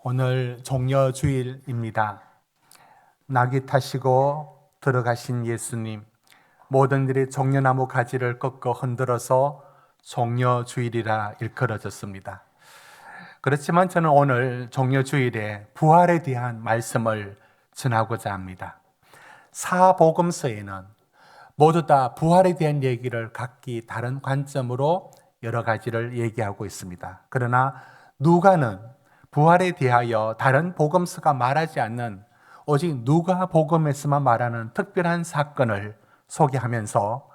오늘 종려주일입니다. 낙이 타시고 들어가신 예수님, 모든 일이 종려나무 가지를 꺾어 흔들어서 종려주일이라 일컬어졌습니다. 그렇지만 저는 오늘 종려주일에 부활에 대한 말씀을 전하고자 합니다. 사복음서에는 모두 다 부활에 대한 얘기를 각기 다른 관점으로 여러 가지를 얘기하고 있습니다. 그러나 누가는 부활에 대하여 다른 복음서가 말하지 않는 오직 누가복음에서만 말하는 특별한 사건을 소개하면서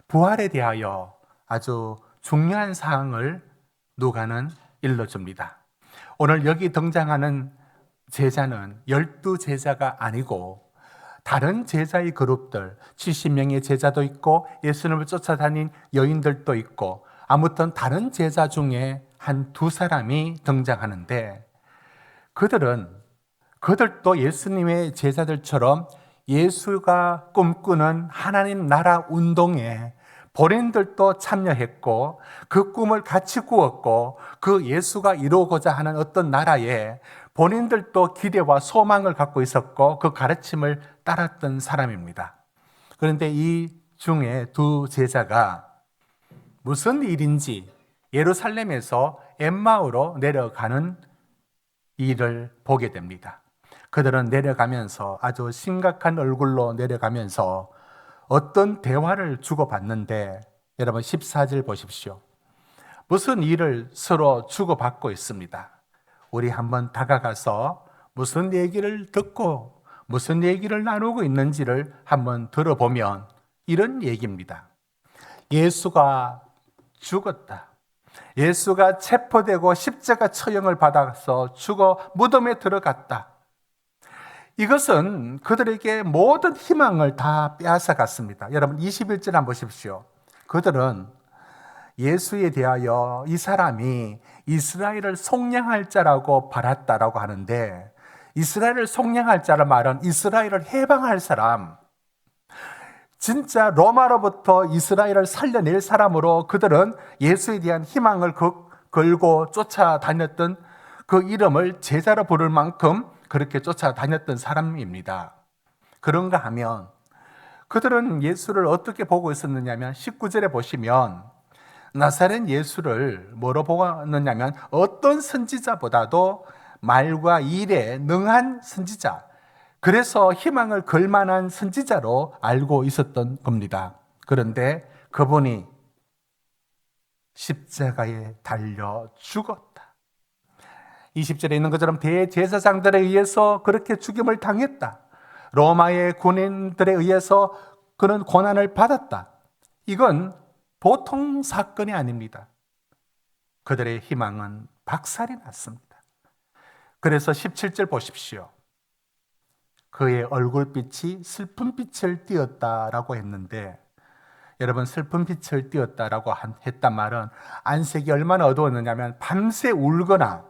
부활에 대하여 아주 중요한 사항을 누가는 일러줍니다. 오늘 여기 등장하는 제자는 12제자가 아니고 다른 제자의 그룹들, 70명의 제자도 있고 예수님을 쫓아다닌 여인들도 있고 아무튼 다른 제자 중에 한 두 사람이 등장하는데 그들도 예수님의 제자들처럼 예수가 꿈꾸는 하나님 나라 운동에 본인들도 참여했고 그 꿈을 같이 꾸었고 그 예수가 이루고자 하는 어떤 나라에 본인들도 기대와 소망을 갖고 있었고 그 가르침을 따랐던 사람입니다. 그런데 이 중에 두 제자가 무슨 일인지 예루살렘에서 엠마오로 내려가는 일을 보게 됩니다. 그들은 내려가면서 아주 심각한 얼굴로 내려가면서 어떤 대화를 주고받는데 여러분 14절 보십시오. 무슨 일을 서로 주고받고 있습니다. 우리 한번 다가가서 무슨 얘기를 듣고 무슨 얘기를 나누고 있는지를 한번 들어보면 이런 얘기입니다. 예수가 죽었다. 예수가 체포되고 십자가 처형을 받아서 죽어 무덤에 들어갔다. 이것은 그들에게 모든 희망을 다 빼앗아갔습니다. 여러분 21절 한번 보십시오. 그들은 예수에 대하여 이 사람이 이스라엘을 속량할 자라고 바랐다라고 하는데 이스라엘을 속량할 자란 말은 이스라엘을 해방할 사람, 진짜 로마로부터 이스라엘을 살려낼 사람으로 그들은 예수에 대한 희망을 걸고 쫓아다녔던 그 이름을 제자로 부를 만큼 그렇게 쫓아다녔던 사람입니다. 그런가 하면 그들은 예수를 어떻게 보고 있었느냐 하면 19절에 보시면 나사렛 예수를 뭐로 보았느냐면 어떤 선지자보다도 말과 일에 능한 선지자, 그래서 희망을 걸 만한 선지자로 알고 있었던 겁니다. 그런데 그분이 십자가에 달려 죽었다. 20절에 있는 것처럼 대제사장들에 의해서 그렇게 죽임을 당했다. 로마의 군인들에 의해서 그런 고난을 받았다. 이건 보통 사건이 아닙니다. 그들의 희망은 박살이 났습니다. 그래서 17절 보십시오. 그의 얼굴빛이 슬픈 빛을 띠었다라고 했는데 여러분 슬픈 빛을 띠었다라고 했단 말은 안색이 얼마나 어두웠느냐면 밤새 울거나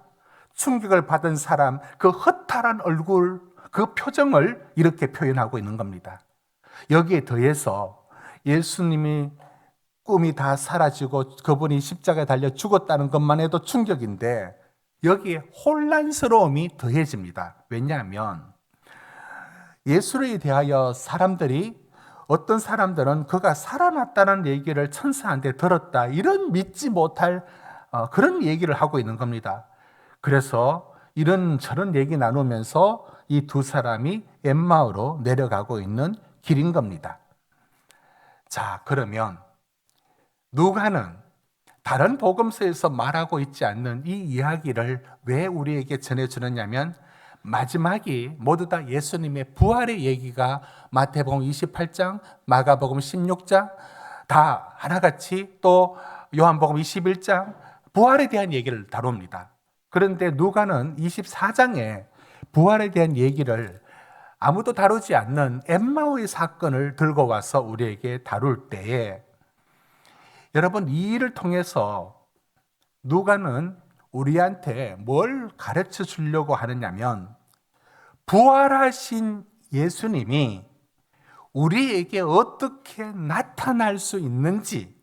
충격을 받은 사람 그 허탈한 얼굴 그 표정을 이렇게 표현하고 있는 겁니다. 여기에 더해서 예수님이 꿈이 다 사라지고 그분이 십자가에 달려 죽었다는 것만 해도 충격인데 여기에 혼란스러움이 더해집니다. 왜냐하면 예수에 대하여 사람들이 어떤 사람들은 그가 살아났다는 얘기를 천사한테 들었다 이런 믿지 못할 그런 얘기를 하고 있는 겁니다. 그래서 이런 저런 얘기 나누면서 이 두 사람이 엠마오로 내려가고 있는 길인 겁니다. 자, 그러면 누가는 다른 복음서에서 말하고 있지 않는 이 이야기를 왜 우리에게 전해주느냐면 마지막이 모두 다 예수님의 부활의 얘기가 마태복음 28장, 마가복음 16장 다 하나같이 또 요한복음 21장 부활에 대한 얘기를 다룹니다. 그런데 누가는 24장에 부활에 대한 얘기를 아무도 다루지 않는 엠마오의 사건을 들고 와서 우리에게 다룰 때에 여러분 이 일을 통해서 누가는 우리한테 뭘 가르쳐 주려고 하느냐면 부활하신 예수님이 우리에게 어떻게 나타날 수 있는지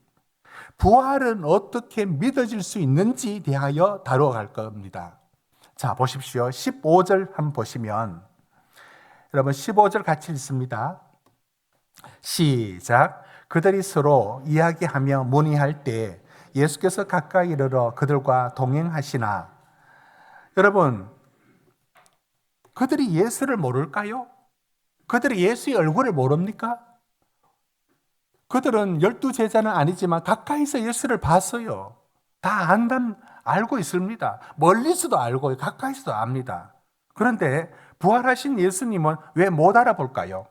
부활은 어떻게 믿어질 수 있는지에 대하여 다뤄갈 겁니다. 자, 보십시오. 15절 한번 보시면, 여러분 15절 같이 읽습니다. 시작. 그들이 서로 이야기하며 문의할 때 예수께서 가까이 이르러 그들과 동행하시나. 여러분, 그들이 예수를 모를까요? 그들이 예수의 얼굴을 모릅니까? 그들은 12제자는 아니지만 가까이서 예수를 봤어요. 다 알고 있습니다. 멀리서도 알고 가까이서도 압니다. 그런데 부활하신 예수님은 왜 못 알아볼까요?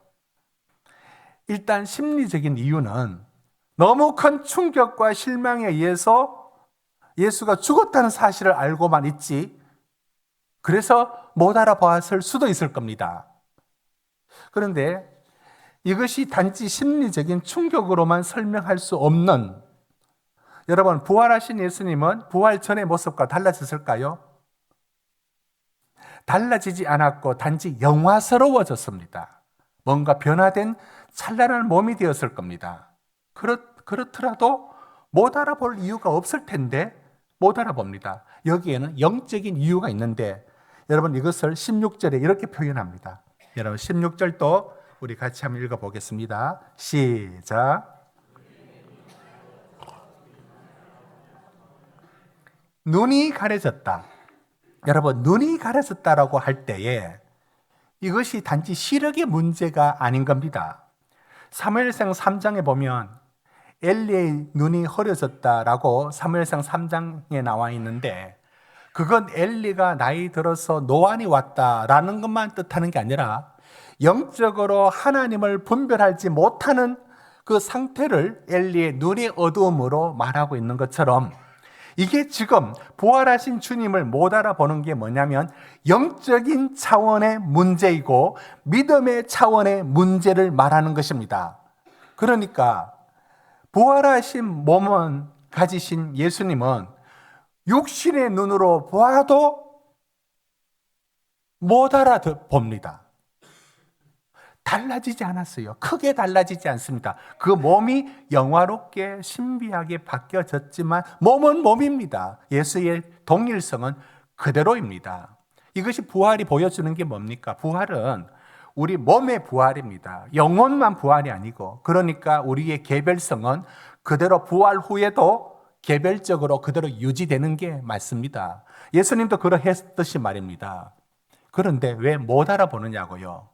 일단 심리적인 이유는 너무 큰 충격과 실망에 의해서 예수가 죽었다는 사실을 알고만 있지, 그래서 못 알아봤을 수도 있을 겁니다. 그런데 이것이 단지 심리적인 충격으로만 설명할 수 없는, 여러분, 부활하신 예수님은 부활 전의 모습과 달라졌을까요? 달라지지 않았고 단지 영화스러워졌습니다. 뭔가 변화된 찬란한 몸이 되었을 겁니다. 그렇더라도 못 알아볼 이유가 없을 텐데 못 알아봅니다. 여기에는 영적인 이유가 있는데, 여러분 이것을 16절에 이렇게 표현합니다. 여러분 16절도 우리 같이 한번 읽어보겠습니다. 시작. 눈이 가려졌다. 여러분, 눈이 가려졌다라고 할 때에 이것이 단지 시력의 문제가 아닌 겁니다. 사무엘상 3장에 보면 엘리의 눈이 흐려졌다라고 사무엘상 3장에 나와 있는데, 그건 엘리가 나이 들어서 노안이 왔다라는 것만 뜻하는 게 아니라 영적으로 하나님을 분별하지 못하는 그 상태를 엘리의 눈의 어두움으로 말하고 있는 것처럼, 이게 지금 부활하신 주님을 못 알아보는 게 뭐냐면 영적인 차원의 문제이고 믿음의 차원의 문제를 말하는 것입니다. 그러니까 부활하신 몸은 가지신 예수님은 육신의 눈으로 보아도 못 알아봅니다. 달라지지 않았어요. 크게 달라지지 않습니다. 그 몸이 영화롭게 신비하게 바뀌어졌지만 몸은 몸입니다. 예수의 동일성은 그대로입니다. 이것이 부활이 보여주는 게 뭡니까? 부활은 우리 몸의 부활입니다. 영혼만 부활이 아니고, 그러니까 우리의 개별성은 그대로 부활 후에도 개별적으로 그대로 유지되는 게 맞습니다. 예수님도 그러했듯이 말입니다. 그런데 왜 못 알아보느냐고요?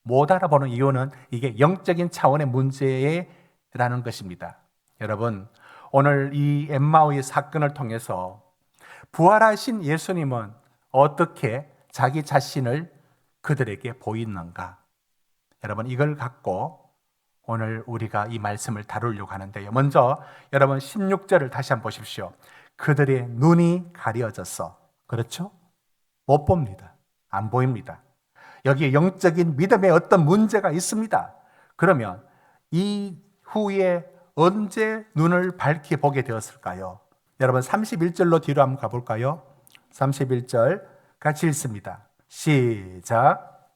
못 알아보는 이유는 이게 영적인 차원의 문제라는 것입니다. 여러분, 오늘 이 엠마오의 사건을 통해서 부활하신 예수님은 어떻게 자기 자신을 그들에게 보이는가? 여러분, 이걸 갖고 오늘 우리가 이 말씀을 다루려고 하는데요. 먼저 여러분 16절을 다시 한번 보십시오. 그들의 눈이 가려졌어. 그렇죠? 못 봅니다. 안 보입니다. 여기에 영적인 믿음에 어떤 문제가 있습니다. 그러면 이후에 언제 눈을 밝히 보게 되었을까요? 여러분 31절로 뒤로 한번 가볼까요? 31절 같이 읽습니다. 시작.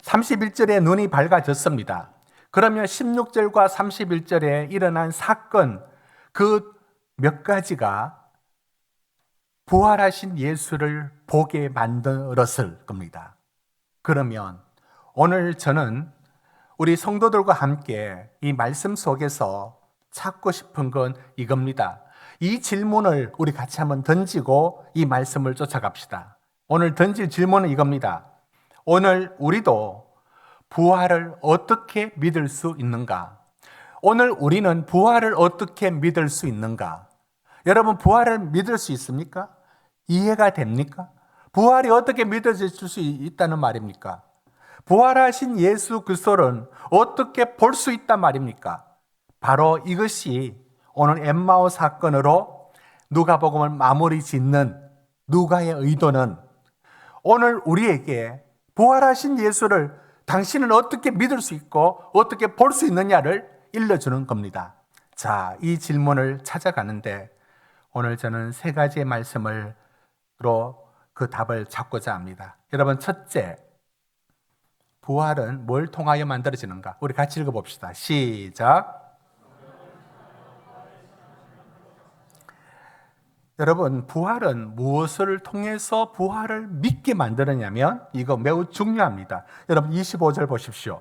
(31절에) 눈이 밝아졌습니다. 그러면 16절과 31절에 일어난 사건, 그 몇 가지가 부활하신 예수를 보게 만들었을 겁니다. 그러면 오늘 저는 우리 성도들과 함께 이 말씀 속에서 찾고 싶은 건 이겁니다. 이 질문을 우리 같이 한번 던지고 이 말씀을 쫓아갑시다. 오늘 던질 질문은 이겁니다. 오늘 우리도 부활을 어떻게 믿을 수 있는가? 오늘 우리는 부활을 어떻게 믿을 수 있는가? 여러분, 부활을 믿을 수 있습니까? 이해가 됩니까? 부활이 어떻게 믿어질 수 있다는 말입니까? 부활하신 예수 그리스도를 어떻게 볼 수 있단 말입니까? 바로 이것이 오늘 엠마오 사건으로 누가복음을 마무리 짓는 누가의 의도는, 오늘 우리에게 부활하신 예수를 당신은 어떻게 믿을 수 있고 어떻게 볼 수 있느냐를 일러주는 겁니다. 자, 이 질문을 찾아가는데 오늘 저는 세 가지의 말씀으로 그 답을 찾고자 합니다. 여러분, 첫째, 부활은 뭘 통하여 만들어지는가? 우리 같이 읽어봅시다. 시작. 여러분, 부활은 무엇을 통해서 부활을 믿게 만드느냐면 이거 매우 중요합니다. 여러분 25절 보십시오.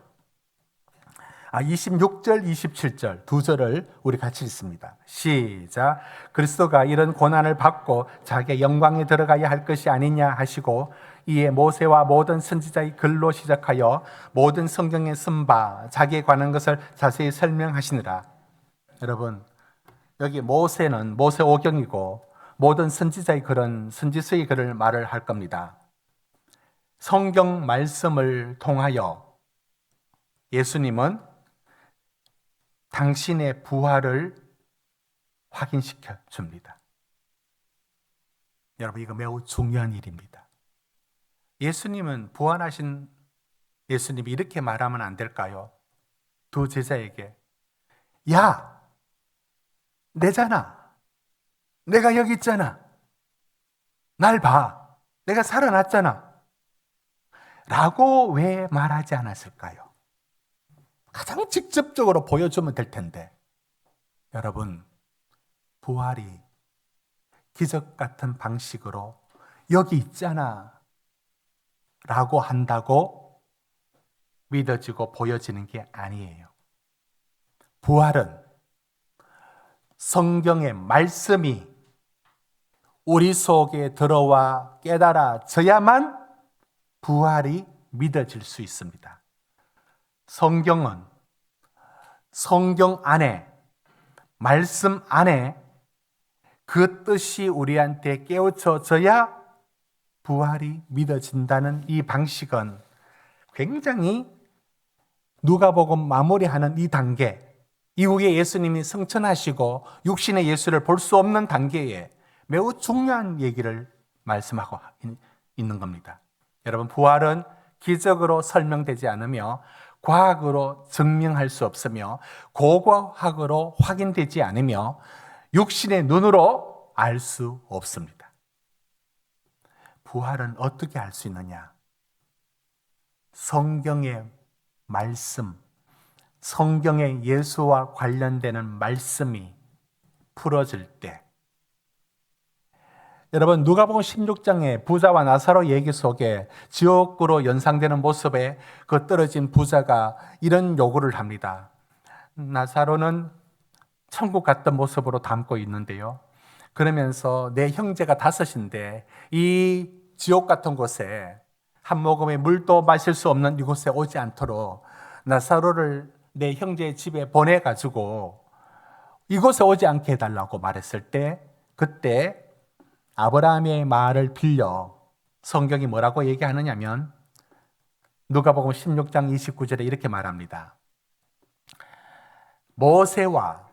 26절, 27절 두 절을 우리 같이 읽습니다. 시작. 그리스도가 이런 고난을 받고 자기의 영광에 들어가야 할 것이 아니냐 하시고 이에 모세와 모든 선지자의 글로 시작하여 모든 성경에 쓴 바 자기에 관한 것을 자세히 설명하시느라. 여러분, 여기 모세는 모세오경이고 모든 선지자의 글은 선지서의 글을 말을 할 겁니다. 성경 말씀을 통하여 예수님은 당신의 부활을 확인시켜 줍니다. 여러분, 이거 매우 중요한 일입니다. 예수님은 부활하신 예수님이 이렇게 말하면 안 될까요? 두 제자에게, 야, 내잖아. 내가 여기 있잖아. 날 봐. 내가 살아났잖아. 라고 왜 말하지 않았을까요? 가장 직접적으로 보여주면 될 텐데. 여러분, 부활이 기적 같은 방식으로 여기 있잖아 라고 한다고 믿어지고 보여지는 게 아니에요. 부활은 성경의 말씀이 우리 속에 들어와 깨달아져야만 부활이 믿어질 수 있습니다. 성경은 성경 안에, 말씀 안에 그 뜻이 우리한테 깨우쳐져야 부활이 믿어진다는 이 방식은 굉장히 누가복음 마무리하는 이 단계, 이후에 예수님이 성천하시고 육신의 예수를 볼 수 없는 단계에 매우 중요한 얘기를 말씀하고 있는 겁니다. 여러분, 부활은 기적으로 설명되지 않으며 과학으로 증명할 수 없으며 고고학으로 확인되지 않으며 육신의 눈으로 알 수 없습니다. 부활은 어떻게 알 수 있느냐? 성경의 말씀, 성경의 예수와 관련되는 말씀이 풀어질 때, 여러분, 누가복음 16장의 부자와 나사로 얘기 속에 지옥으로 연상되는 모습에 그 떨어진 부자가 이런 요구를 합니다. 나사로는 천국 갔던 모습으로 담고 있는데요. 그러면서 내 형제가 5인데 이 지옥 같은 곳에 한 모금의 물도 마실 수 없는 이곳에 오지 않도록 나사로를 내 형제의 집에 보내가지고 이곳에 오지 않게 해달라고 말했을 때, 그때 아브라함의 말을 빌려 성경이 뭐라고 얘기하느냐면 누가복음 16장 29절에 이렇게 말합니다. 모세와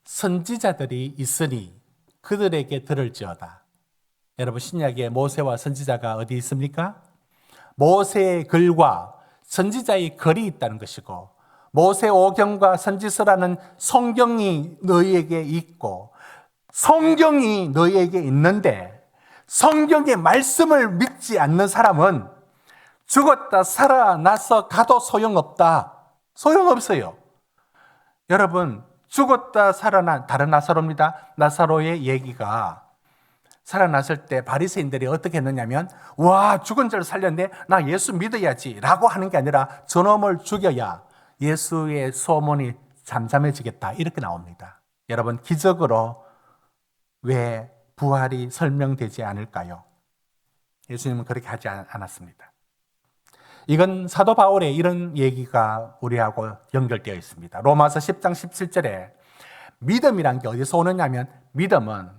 선지자들이 있으니 그들에게 들을지어다. 여러분, 신약에 모세와 선지자가 어디 있습니까? 모세의 글과 선지자의 글이 있다는 것이고, 모세오경과 선지서라는 성경이 너희에게 있고, 성경이 너희에게 있는데 성경의 말씀을 믿지 않는 사람은 죽었다 살아나서 가도 소용없다. 소용없어요. 여러분, 죽었다 살아난 다른 나사로입니다. 나사로의 얘기가 살아났을 때 바리새인들이 어떻게 했느냐면, 와, 죽은 자를 살렸네, 나 예수 믿어야지 라고 하는 게 아니라 저놈을 죽여야 예수의 소문이 잠잠해지겠다, 이렇게 나옵니다. 여러분, 기적으로 왜 부활이 설명되지 않을까요? 예수님은 그렇게 하지 않았습니다. 이건 사도 바울의 이런 얘기가 우리하고 연결되어 있습니다. 로마서 10장 17절에 믿음이란 게 어디서 오느냐면, 믿음은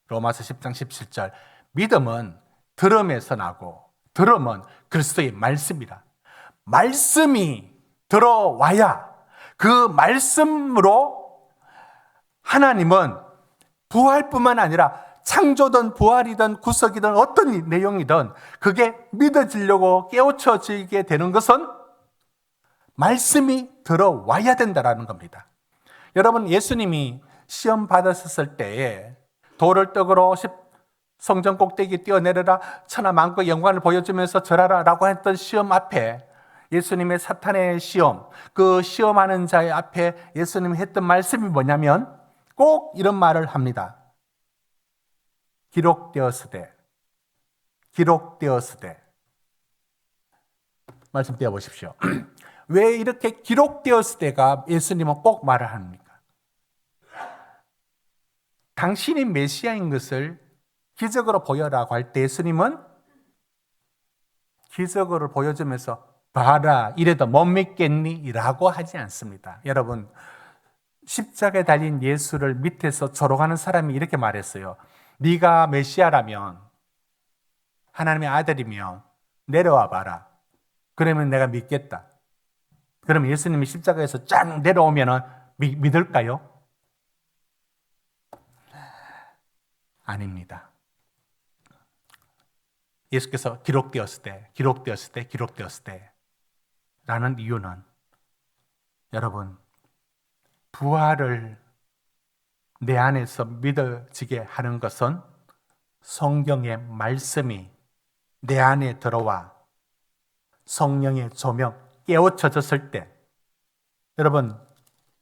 로마서 10장 17절, 믿음은 들음에서 나고 들음은 그리스도의 말씀이라. 말씀이 들어와야 그 말씀으로 하나님은 부활뿐만 아니라 창조든 부활이든 구속이든 어떤 내용이든 그게 믿어지려고 깨우쳐지게 되는 것은 말씀이 들어와야 된다는 겁니다. 여러분, 예수님이 시험 받았을 때에 돌을 떡으로 성전 꼭대기 뛰어내려라, 천하 만국의 영광을 보여주면서 절하라 라고 했던 시험 앞에, 예수님의 사탄의 시험, 그 시험하는 자의 앞에 예수님이 했던 말씀이 뭐냐면 꼭 이런 말을 합니다. 기록되었으되. 기록되었으되. 말씀 띄워보십시오. 왜 이렇게 기록되었으되가 예수님은 꼭 말을 합니까? 당신이 메시아인 것을 기적으로 보여라고 할 때 예수님은 기적으로 보여주면서 봐라 이래도 못 믿겠니? 라고 하지 않습니다. 여러분, 십자가에 달린 예수를 밑에서 조롱하는 사람이 이렇게 말했어요. 네가 메시아라면, 하나님의 아들이면 내려와 봐라. 그러면 내가 믿겠다. 그러면 예수님이 십자가에서 쫙 내려오면 믿을까요? 아닙니다. 예수께서 기록되었을 때 라는 이유는 여러분, 부활을 내 안에서 믿어지게 하는 것은 성경의 말씀이 내 안에 들어와 성령의 조명 깨우쳐졌을 때, 여러분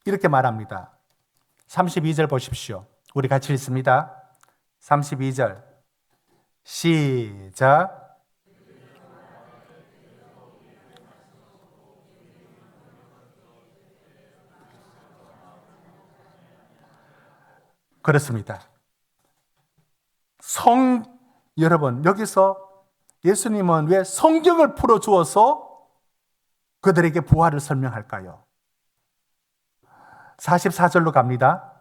이렇게 말합니다. 32절 보십시오. 우리 같이 읽습니다. 32절 시작. 그렇습니다. 여러분, 여기서 예수님은 왜 성경을 풀어주어서 그들에게 부활을 설명할까요? 44절로 갑니다.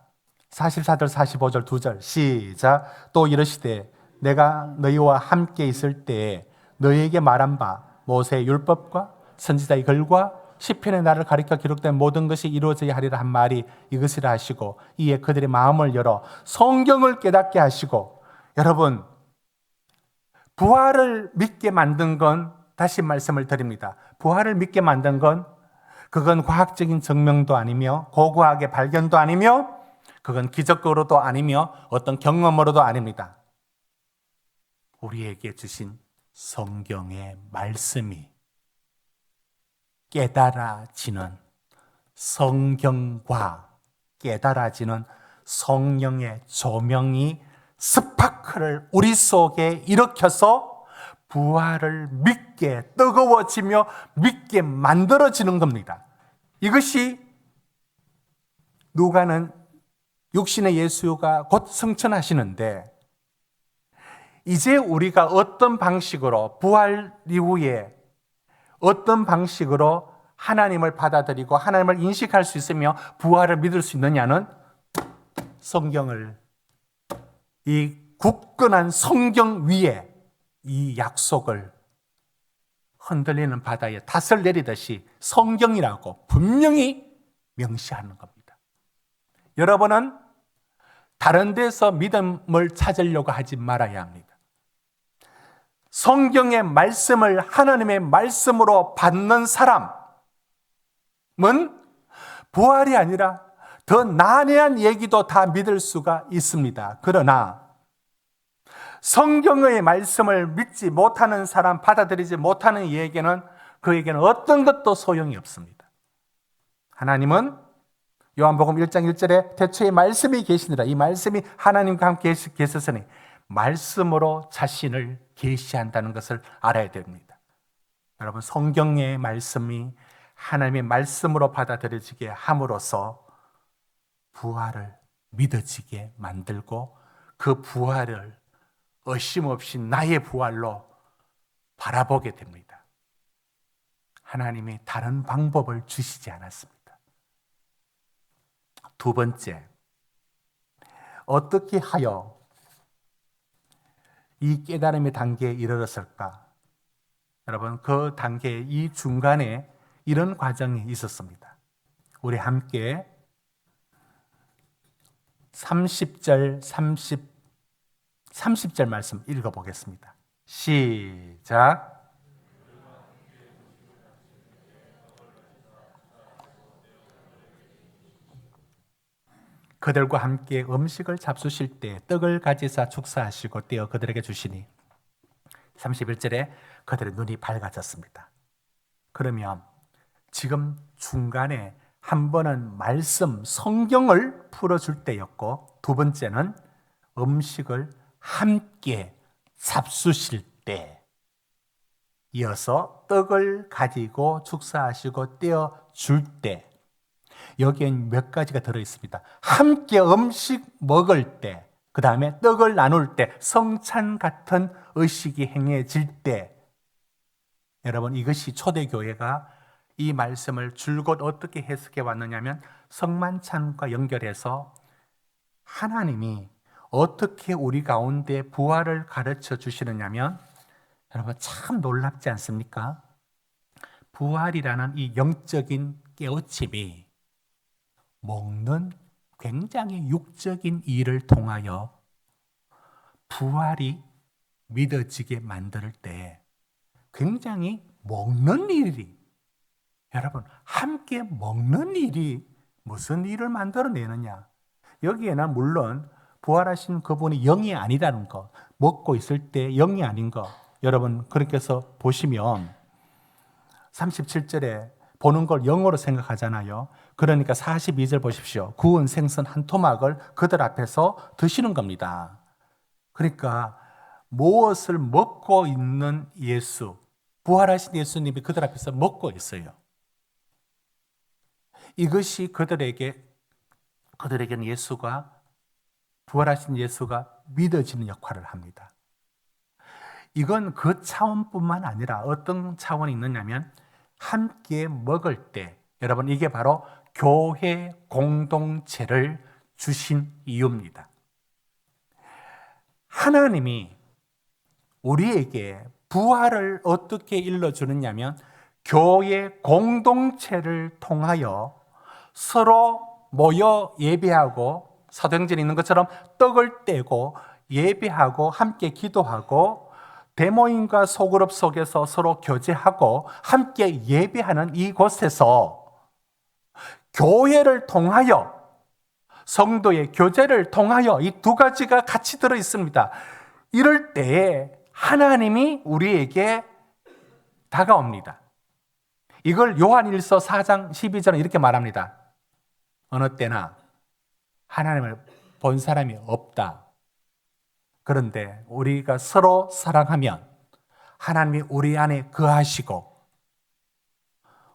44절, 45절 2절 시작. 또 이르시되 내가 너희와 함께 있을 때에 너희에게 말한 바 모세의 율법과 선지자의 글과 시편의 나를 가리켜 기록된 모든 것이 이루어져야 하리라 한 말이 이것이라 하시고, 이에 그들의 마음을 열어 성경을 깨닫게 하시고. 여러분, 부활을 믿게 만든 건, 다시 말씀을 드립니다. 부활을 믿게 만든 건 그건 과학적인 증명도 아니며 고고학의 발견도 아니며 그건 기적으로도 아니며 어떤 경험으로도 아닙니다. 우리에게 주신 성경의 말씀이 깨달아지는, 성경과 깨달아지는 성령의 조명이 스파크를 우리 속에 일으켜서 부활을 믿게 뜨거워지며 믿게 만들어지는 겁니다. 이것이 누가는 육신의 예수가 곧 승천하시는데, 이제 우리가 어떤 방식으로 부활 이후에 어떤 방식으로 하나님을 받아들이고 하나님을 인식할 수 있으며 부활을 믿을 수 있느냐는 성경을, 이 굳건한 성경 위에 이 약속을 흔들리는 바다에 닷을 내리듯이 성경이라고 분명히 명시하는 겁니다. 여러분은 다른 데서 믿음을 찾으려고 하지 말아야 합니다. 성경의 말씀을 하나님의 말씀으로 받는 사람은 부활이 아니라 더 난해한 얘기도 다 믿을 수가 있습니다. 그러나 성경의 말씀을 믿지 못하는 사람, 받아들이지 못하는 이에게는, 그에게는 어떤 것도 소용이 없습니다. 하나님은 요한복음 1장 1절에 태초에 말씀이 계시니라, 이 말씀이 하나님과 함께 계셨으니 말씀으로 자신을 계시한다는 것을 알아야 됩니다. 여러분, 성경의 말씀이 하나님의 말씀으로 받아들여지게 함으로써 부활을 믿어지게 만들고 그 부활을 의심 없이 나의 부활로 바라보게 됩니다. 하나님이 다른 방법을 주시지 않았습니다. 두 번째, 어떻게 하여 이 깨달음의 단계에 이르렀을까? 여러분, 그 단계, 이 중간에 이런 과정이 있었습니다. 우리 함께 30절 말씀 읽어보겠습니다. 시작. 그들과 함께 음식을 잡수실 때 떡을 가지사 축사하시고 떼어 그들에게 주시니, 31절에 그들의 눈이 밝아졌습니다. 그러면 지금 중간에 한 번은 말씀, 성경을 풀어줄 때였고, 두 번째는 음식을 함께 잡수실 때, 이어서 떡을 가지고 축사하시고 떼어 줄 때, 여기엔 몇 가지가 들어있습니다. 함께 음식 먹을 때, 그 다음에 떡을 나눌 때, 성찬 같은 의식이 행해질 때, 여러분, 이것이 초대교회가 이 말씀을 줄곧 어떻게 해석해 왔느냐면 성만찬과 연결해서 하나님이 어떻게 우리 가운데 부활을 가르쳐 주시느냐면, 여러분 참 놀랍지 않습니까? 부활이라는 이 영적인 깨우침이 먹는 굉장히 육적인 일을 통하여 부활이 믿어지게 만들 때 굉장히 먹는 일이, 여러분 함께 먹는 일이 무슨 일을 만들어내느냐, 여기에는 물론 부활하신 그분이 영이 아니라는 것, 먹고 있을 때 영이 아닌 것, 여러분 그렇게 해서 보시면 37절에 보는 걸 영어로 생각하잖아요. 그러니까 42절 보십시오. 구운 생선 한 토막을 그들 앞에서 드시는 겁니다. 그러니까 무엇을 먹고 있는 예수, 부활하신 예수님이 그들 앞에서 먹고 있어요. 이것이 그들에게는 예수가, 부활하신 예수가 믿어지는 역할을 합니다. 이건 그 차원뿐만 아니라 어떤 차원이 있느냐면 함께 먹을 때, 여러분 이게 바로 교회 공동체를 주신 이유입니다. 하나님이 우리에게 부활을 어떻게 일러주느냐면 교회 공동체를 통하여 서로 모여 예배하고, 사도행전에 있는 것처럼 떡을 떼고 예배하고 함께 기도하고 대모임과 소그룹 속에서 서로 교제하고 함께 예배하는 이곳에서 교회를 통하여, 성도의 교제를 통하여 이 두 가지가 같이 들어 있습니다. 이럴 때에 하나님이 우리에게 다가옵니다. 이걸 요한일서 4장 12절은 이렇게 말합니다. 어느 때나 하나님을 본 사람이 없다. 그런데 우리가 서로 사랑하면 하나님이 우리 안에 거하시고,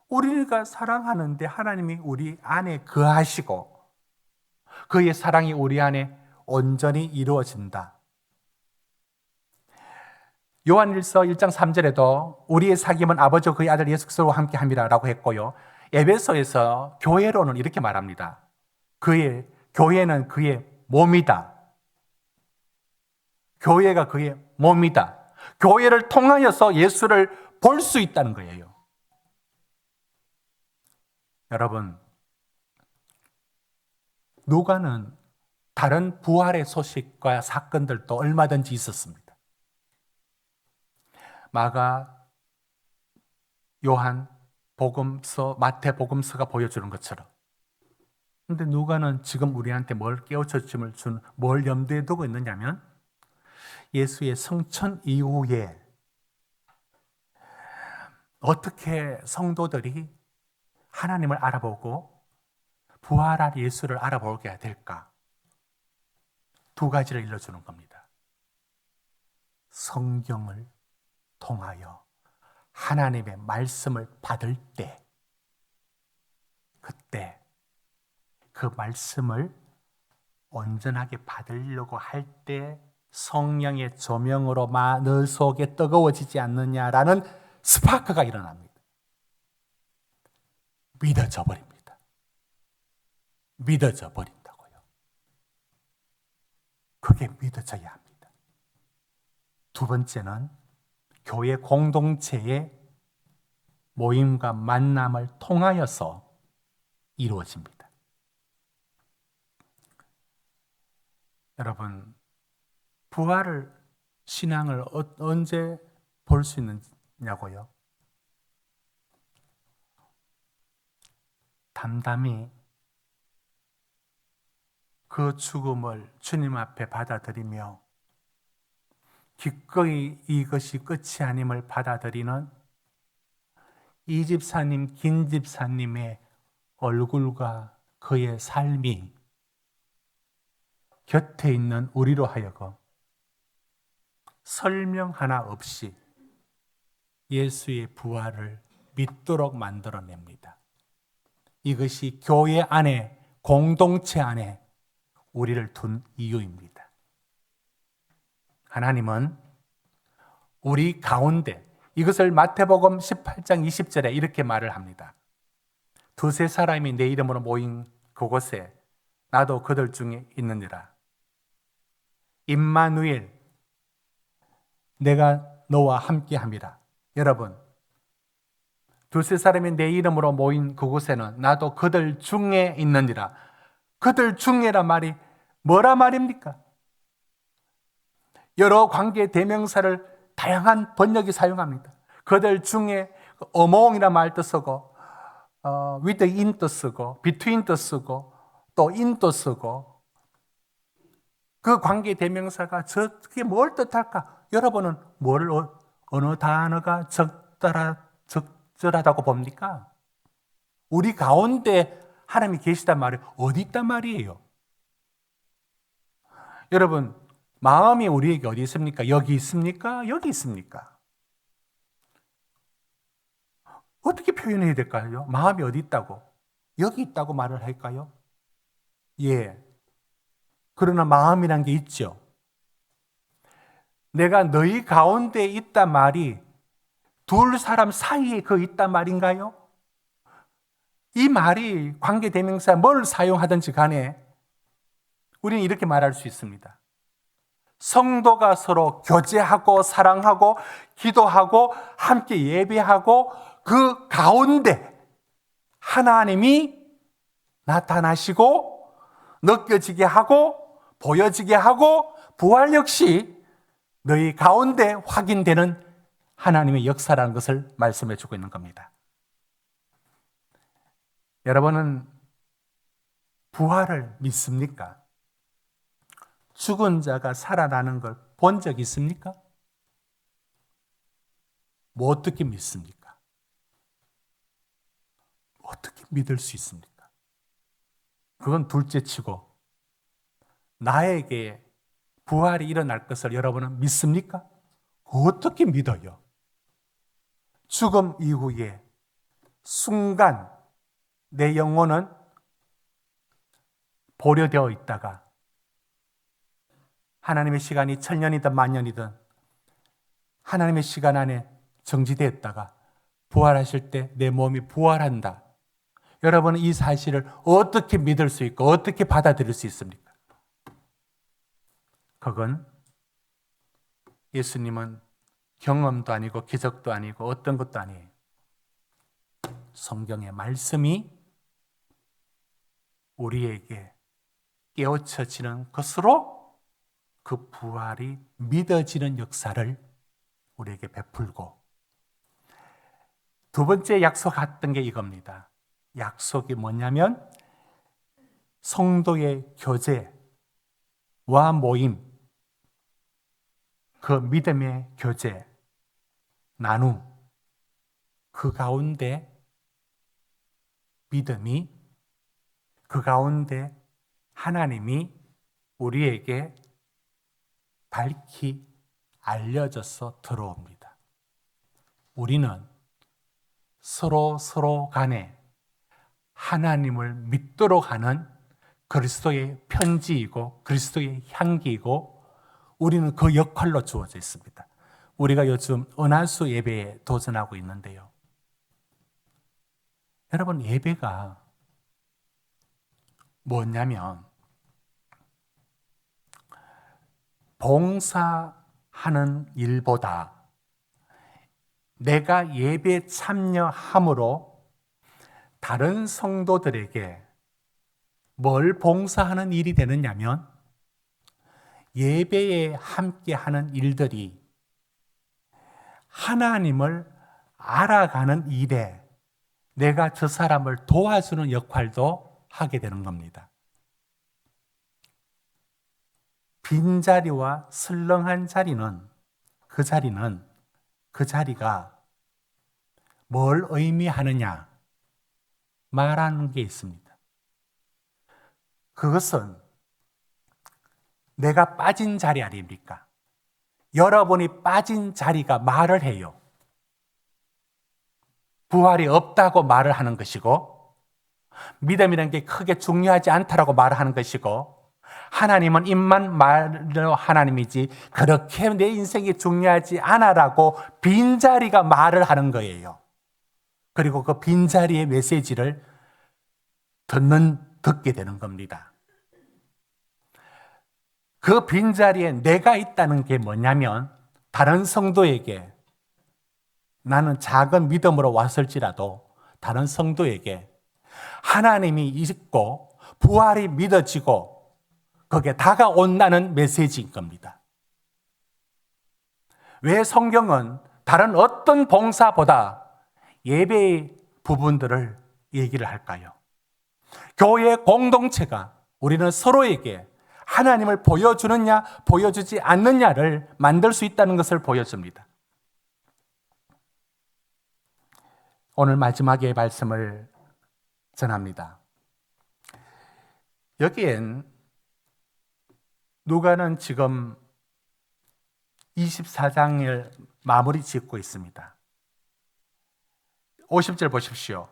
우리가 사랑하는데 하나님이 우리 안에 거하시고 그의 사랑이 우리 안에 온전히 이루어진다. 요한일서 1장 3절에도 우리의 사귐은 아버지와 그의 아들 예수 그리스도와 함께 함이라 라고 했고요. 에베소에서 교회로는 이렇게 말합니다. 교회는 그의 몸이다. 교회가 그의 몸이다. 교회를 통하여서 예수를 볼 수 있다는 거예요. 여러분, 누가는 다른 부활의 소식과 사건들도 얼마든지 있었습니다. 마가, 요한 복음서, 마태 복음서가 보여주는 것처럼. 근데 누가는 지금 우리한테 뭘 깨우쳐짐을 뭘 염두에 두고 있느냐면 예수의 성천 이후에 어떻게 성도들이 하나님을 알아보고 부활한 예수를 알아보게 해야 될까? 두 가지를 일러주는 겁니다. 성경을 통하여 하나님의 말씀을 받을 때, 그때 그 말씀을 온전하게 받으려고 할 때 성령의 조명으로 너 속에 뜨거워지지 않느냐라는 스파크가 일어납니다. 믿어져 버립니다. 믿어져 버린다고요. 그게 믿어져야 합니다. 두 번째는 교회 공동체의 모임과 만남을 통하여서 이루어집니다. 여러분, 부활을, 신앙을 언제 볼 수 있느냐고요? 담담히 그 죽음을 주님 앞에 받아들이며 기꺼이 이것이 끝이 아님을 받아들이는 이 집사님, 김 집사님의 얼굴과 그의 삶이 곁에 있는 우리로 하여금 설명 하나 없이 예수의 부활을 믿도록 만들어냅니다. 이것이 교회 안에, 공동체 안에 우리를 둔 이유입니다. 하나님은 우리 가운데, 이것을 마태복음 18장 20절에 이렇게 말을 합니다. 두세 사람이 내 이름으로 모인 그곳에 나도 그들 중에 있느니라. 임마누엘, 내가 너와 함께함이라. 여러분, 두세 사람이 내 이름으로 모인 그곳에는 나도 그들 중에 있느니라. 그들 중에란 말이 뭐라 말입니까? 여러 관계 대명사를 다양한 번역이 사용합니다. 그들 중에 어몽이란 말도 쓰고 with in도 쓰고 between도 쓰고 또 in도 쓰고, 그 관계 대명사가 저게 뭘 뜻할까? 여러분은 어느 단어가 적절하다고 봅니까? 우리 가운데 하나님이 계시단 말이 어디 있단 말이에요? 여러분, 마음이 우리에게 어디 있습니까? 여기 있습니까? 여기 있습니까? 어떻게 표현해야 될까요? 마음이 어디 있다고? 여기 있다고 말을 할까요? 예. 그러나 마음이란 게 있죠. 내가 너희 가운데 있단 말이 둘 사람 사이에 그 있단 말인가요? 이 말이 관계대명사 뭘 사용하든지 간에 우리는 이렇게 말할 수 있습니다. 성도가 서로 교제하고 사랑하고 기도하고 함께 예배하고 그 가운데 하나님이 나타나시고 느껴지게 하고 보여지게 하고 부활 역시 너희 가운데 확인되는 하나님의 역사라는 것을 말씀해 주고 있는 겁니다. 여러분은 부활을 믿습니까? 죽은 자가 살아나는 걸 본 적 있습니까? 뭐 어떻게 믿습니까? 어떻게 믿을 수 있습니까? 그건 둘째 치고 나에게 부활이 일어날 것을 여러분은 믿습니까? 어떻게 믿어요? 죽음 이후에 순간 내 영혼은 보려되어 있다가 하나님의 시간이 1000년이든 만년이든 하나님의 시간 안에 정지되었다가 부활하실 때 내 몸이 부활한다. 여러분은 이 사실을 어떻게 믿을 수 있고 어떻게 받아들일 수 있습니까? 그건 예수님은 경험도 아니고 기적도 아니고 어떤 것도 아니에요. 성경의 말씀이 우리에게 깨우쳐지는 것으로 그 부활이 믿어지는 역사를 우리에게 베풀고, 두 번째 약속했던 게 이겁니다. 약속이 뭐냐면 성도의 교제와 모임, 그 믿음의 교제, 나눔, 그 가운데 믿음이, 그 가운데 하나님이 우리에게 밝히 알려져서 들어옵니다. 우리는 서로 간에 하나님을 믿도록 하는 그리스도의 편지이고 그리스도의 향기이고 우리는 그 역할로 주어져 있습니다. 우리가 요즘 은하수 예배에 도전하고 있는데요. 여러분, 예배가 뭐냐면 봉사하는 일보다 내가 예배에 참여함으로 다른 성도들에게 뭘 봉사하는 일이 되느냐면 예배에 함께하는 일들이 하나님을 알아가는 일에 내가 저 사람을 도와주는 역할도 하게 되는 겁니다. 빈자리와 설렁한 자리는 그 자리가 뭘 의미하느냐 말하는 게 있습니다. 그것은 내가 빠진 자리 아닙니까? 여러분이 빠진 자리가 말을 해요. 부활이 없다고 말을 하는 것이고, 믿음이라는 게 크게 중요하지 않다라고 말을 하는 것이고, 하나님은 입만 말로 하나님이지 그렇게 내 인생이 중요하지 않아라고 빈자리가 말을 하는 거예요. 그리고 그 빈자리의 메시지를 듣게 되는 겁니다. 그 빈자리에 내가 있다는 게 뭐냐면, 다른 성도에게, 나는 작은 믿음으로 왔을지라도 다른 성도에게 하나님이 있고 부활이 믿어지고 거기에 다가온다는 메시지인 겁니다. 왜 성경은 다른 어떤 봉사보다 예배의 부분들을 얘기를 할까요? 교회 공동체가 우리는 서로에게 하나님을 보여주느냐 보여주지 않느냐를 만들 수 있다는 것을 보여줍니다. 오늘 마지막에 말씀을 전합니다. 여기엔 누가는 지금 24장을 마무리 짓고 있습니다. 50절 보십시오.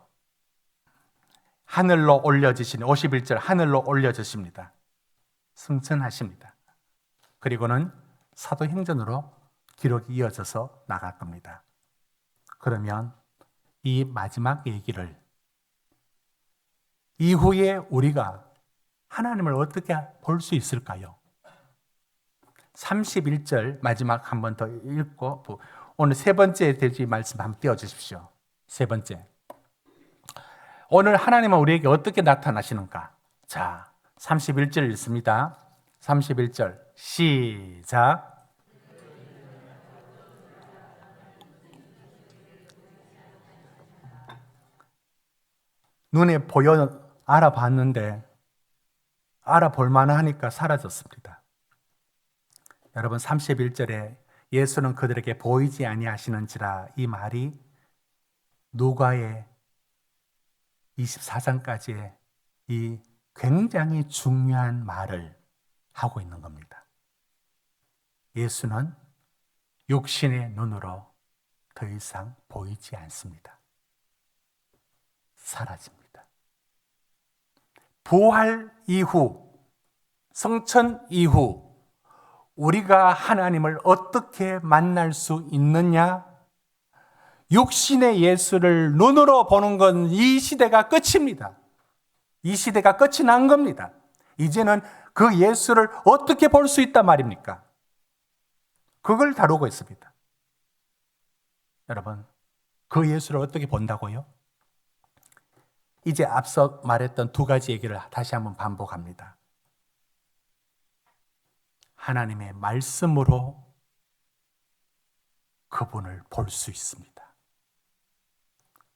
하늘로 올려지신 51절 하늘로 올려지십니다. 승천하십니다. 그리고는 사도행전으로 기록이 이어져서 나갈 겁니다. 그러면 이 마지막 얘기를 이후에 우리가 하나님을 어떻게 볼 수 있을까요? 31절 마지막 한 번 더 읽고 오늘 세 번째 대지 말씀 한번 띄워주십시오. 세 번째. 오늘 하나님은 우리에게 어떻게 나타나시는가? 자, 31절 읽습니다. 31절 시작. 눈에 보여 알아봤는데 알아볼 만하니까 사라졌습니다. 여러분 31절에 예수는 그들에게 보이지 아니하시는지라 이 말이 누가의 24장까지의 이 굉장히 중요한 말을 하고 있는 겁니다. 예수는 육신의 눈으로 더 이상 보이지 않습니다. 사라집니다. 부활 이후, 성천 이후 우리가 하나님을 어떻게 만날 수 있느냐? 육신의 예수를 눈으로 보는 건 이 시대가 끝입니다. 이 시대가 끝이 난 겁니다. 이제는 그 예수를 어떻게 볼 수 있단 말입니까? 그걸 다루고 있습니다. 여러분, 그 예수를 어떻게 본다고요? 이제 앞서 말했던 두 가지 얘기를 다시 한번 반복합니다. 하나님의 말씀으로 그분을 볼 수 있습니다.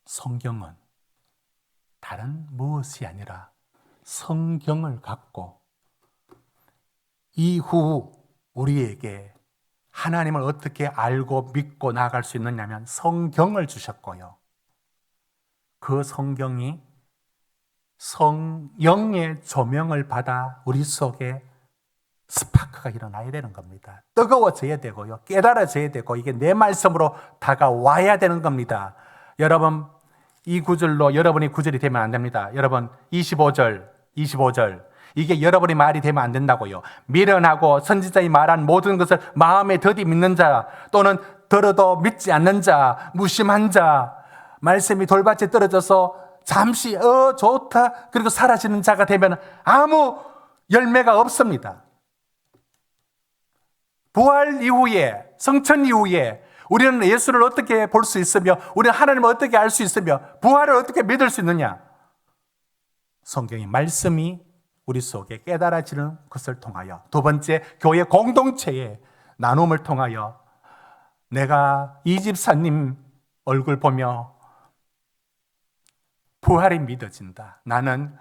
성경은 다른 무엇이 아니라 성경을 갖고 이후 우리에게 하나님을 어떻게 알고 믿고 나아갈 수 있느냐면 성경을 주셨고요. 그 성경이 성령의 조명을 받아 우리 속에 스파크가 일어나야 되는 겁니다. 뜨거워져야 되고요. 깨달아져야 되고 이게 내 말씀으로 다가와야 되는 겁니다. 여러분 이 구절로 여러분이 구절이 되면 안 됩니다. 여러분 25절 이게 여러분의 말이 되면 안 된다고요. 미련하고 선지자의 말한 모든 것을 마음에 더디 믿는 자 또는 들어도 믿지 않는 자 무심한 자 말씀이 돌밭에 떨어져서 잠시 좋다 그리고 사라지는 자가 되면 아무 열매가 없습니다. 부활 이후에 성천 이후에 우리는 예수를 어떻게 볼 수 있으며 우리는 하나님을 어떻게 알 수 있으며 부활을 어떻게 믿을 수 있느냐? 성경의 말씀이 우리 속에 깨달아지는 것을 통하여 두 번째 교회 공동체의 나눔을 통하여 내가 이 집사님 얼굴 보며 부활이 믿어진다. 나는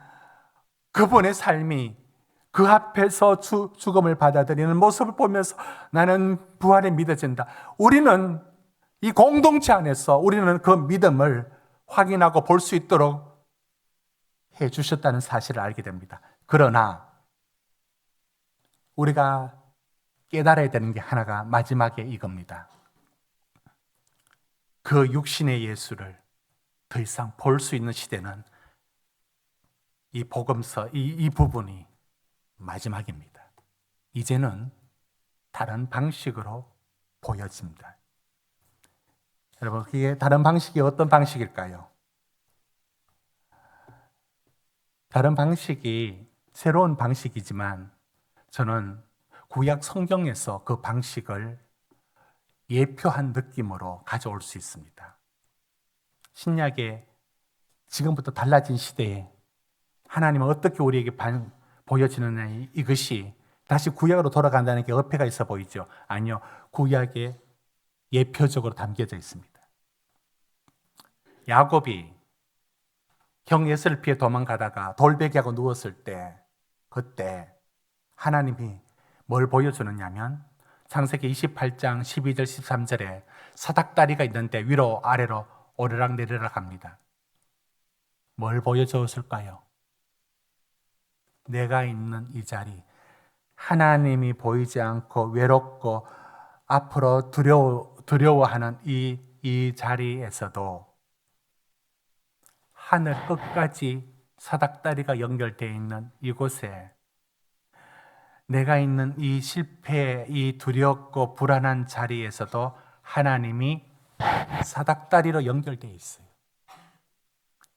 그분의 삶이 그 앞에서 죽음을 받아들이는 모습을 보면서 나는 부활이 믿어진다. 우리는 이 공동체 안에서 우리는 그 믿음을 확인하고 볼 수 있도록 해 주셨다는 사실을 알게 됩니다. 그러나 우리가 깨달아야 되는 게 하나가 마지막에 이겁니다. 그 육신의 예수를 더 이상 볼 수 있는 시대는 이 복음서, 이 부분이 마지막입니다. 이제는 다른 방식으로 보여집니다. 여러분, 그게 다른 방식이 어떤 방식일까요? 다른 방식이 새로운 방식이지만 저는 구약 성경에서 그 방식을 예표한 느낌으로 가져올 수 있습니다. 신약의 지금부터 달라진 시대에 하나님은 어떻게 우리에게 보여지느냐, 이것이 다시 구약으로 돌아간다는 게 어폐가 있어 보이죠? 아니요. 구약에 예표적으로 담겨져 있습니다. 야곱이 형 에서를 피해 도망가다가 돌베개하고 누웠을 때 그때 하나님이 뭘 보여주느냐면 창세기 28장 12절 13절에 사닥다리가 있는데 위로 아래로 오르락 내리락 합니다. 뭘 보여주었을까요? 내가 있는 이 자리, 하나님이 보이지 않고 외롭고 앞으로 두려워하는 이 자리에서도 하늘 끝까지 사닥다리가 연결되어 있는 이곳에 내가 있는 이 실패, 이 두렵고 불안한 자리에서도 하나님이 사닥다리로 연결되어 있어요.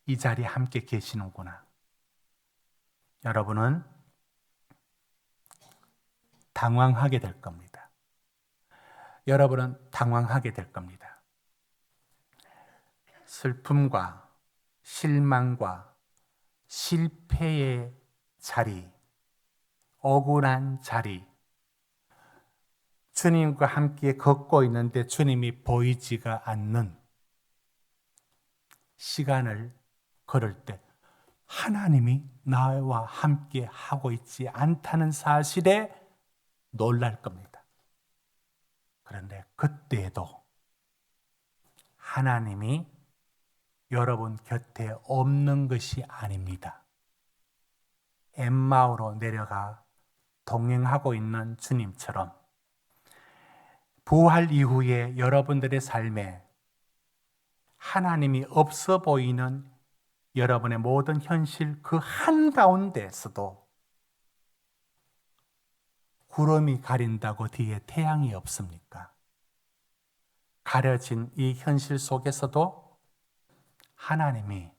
이 자리에 함께 계시는구나. 여러분은 당황하게 될 겁니다. 여러분은 당황하게 될 겁니다. 슬픔과 실망과 실패의 자리, 억울한 자리, 주님과 함께 걷고 있는데 주님이 보이지가 않는 시간을 걸을 때 하나님이 나와 함께 하고 있지 않다는 사실에 놀랄 겁니다. 그런데 그때에도 하나님이 여러분 곁에 없는 것이 아닙니다. 엠마오로 내려가 동행하고 있는 주님처럼 부활 이후에 여러분들의 삶에 하나님이 없어 보이는 여러분의 모든 현실 그 한가운데에서도 구름이 가린다고 뒤에 태양이 없습니까? 가려진 이 현실 속에서도 하나님이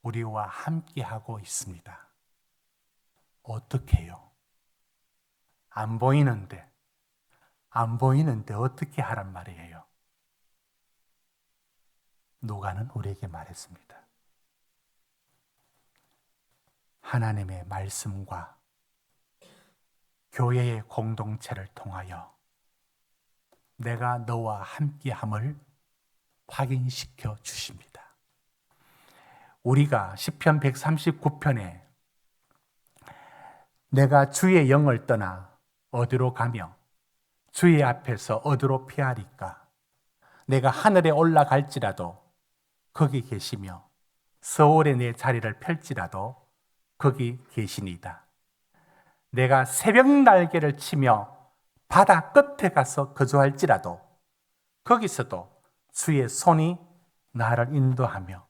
우리와 함께하고 있습니다. 어떻게 해요? 안 보이는데 어떻게 하란 말이에요? 누가는 우리에게 말했습니다. 하나님의 말씀과 교회의 공동체를 통하여 내가 너와 함께함을 확인시켜 주십니다. 우리가 시편 139편에 내가 주의 영을 떠나 어디로 가며 주의 앞에서 어디로 피하리까? 내가 하늘에 올라갈지라도 거기 계시며 서울에 내 자리를 펼지라도 거기 계시니이다. 내가 새벽 날개를 치며 바다 끝에 가서 거주할지라도 거기서도 주의 손이 나를 인도하며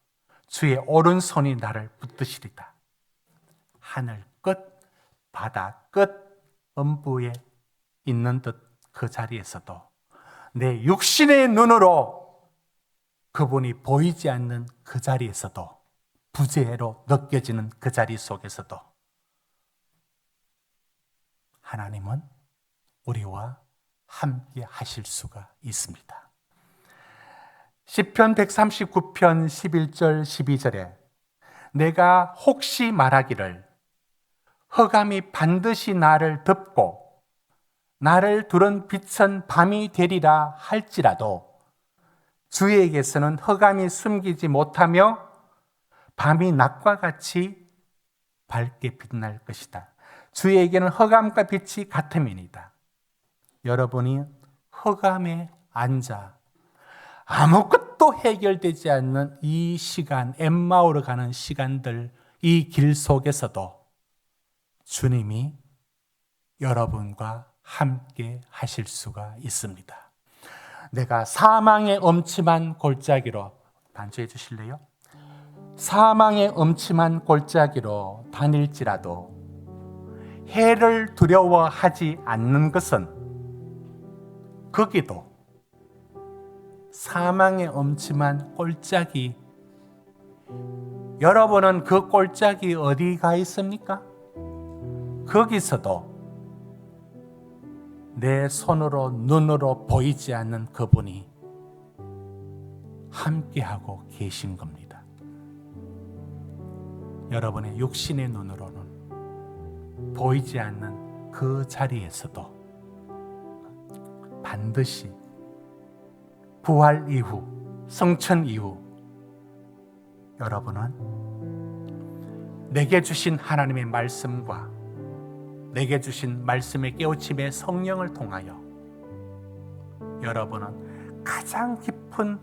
주의 오른손이 나를 붙드시리다. 하늘 끝, 바다 끝, 음부에 있는 듯 그 자리에서도 내 육신의 눈으로 그분이 보이지 않는 그 자리에서도 부재로 느껴지는 그 자리 속에서도 하나님은 우리와 함께 하실 수가 있습니다. 시편 139편 11절 12절에 내가 혹시 말하기를 흑암이 반드시 나를 덮고 나를 두른 빛은 밤이 되리라 할지라도 주에게서는 흑암이 숨기지 못하며 밤이 낮과 같이 밝게 빛날 것이다. 주에게는 흑암과 빛이 같음이니이다. 여러분이 흑암에 앉아 아무것도 해결되지 않는 이 시간, 엠마오로 가는 시간들, 이 길 속에서도 주님이 여러분과 함께 하실 수가 있습니다. 내가 사망의 엄침한 골짜기로, 반주해 주실래요? 사망의 엄침한 골짜기로 다닐지라도 해를 두려워하지 않는 것은 거기도 사망의 엄침한 골짜기, 여러분은 그 골짜기 어디 가 있습니까? 거기서도 내 손으로 눈으로 보이지 않는 그분이 함께하고 계신 겁니다. 여러분의 육신의 눈으로는 보이지 않는 그 자리에서도 반드시 부활 이후, 성천 이후 여러분은 내게 주신 하나님의 말씀과 내게 주신 말씀의 깨우침의 성령을 통하여 여러분은 가장 깊은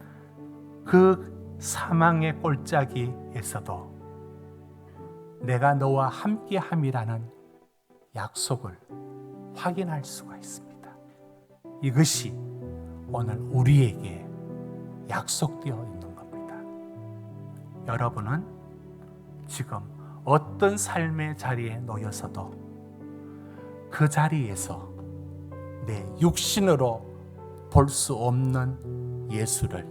그 사망의 골짜기에서도 내가 너와 함께함이라는 약속을 확인할 수가 있습니다. 이것이 오늘 우리에게 약속되어 있는 겁니다. 여러분은 지금 어떤 삶의 자리에 놓여서도 그 자리에서 내 육신으로 볼 수 없는 예수를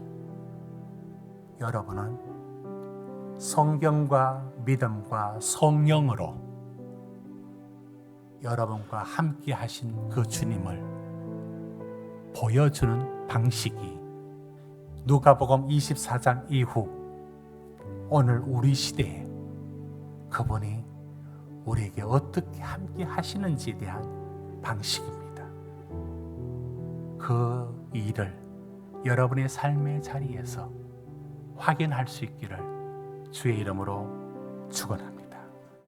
여러분은 성경과 믿음과 성령으로 여러분과 함께 하신 그 주님을 보여주는 방식이 누가복음 24장 이후 오늘 우리 시대에 그분이 우리에게 어떻게 함께 하시는지에 대한 방식입니다. 그 일을 여러분의 삶의 자리에서 확인할 수 있기를 주의 이름으로 축원합니다.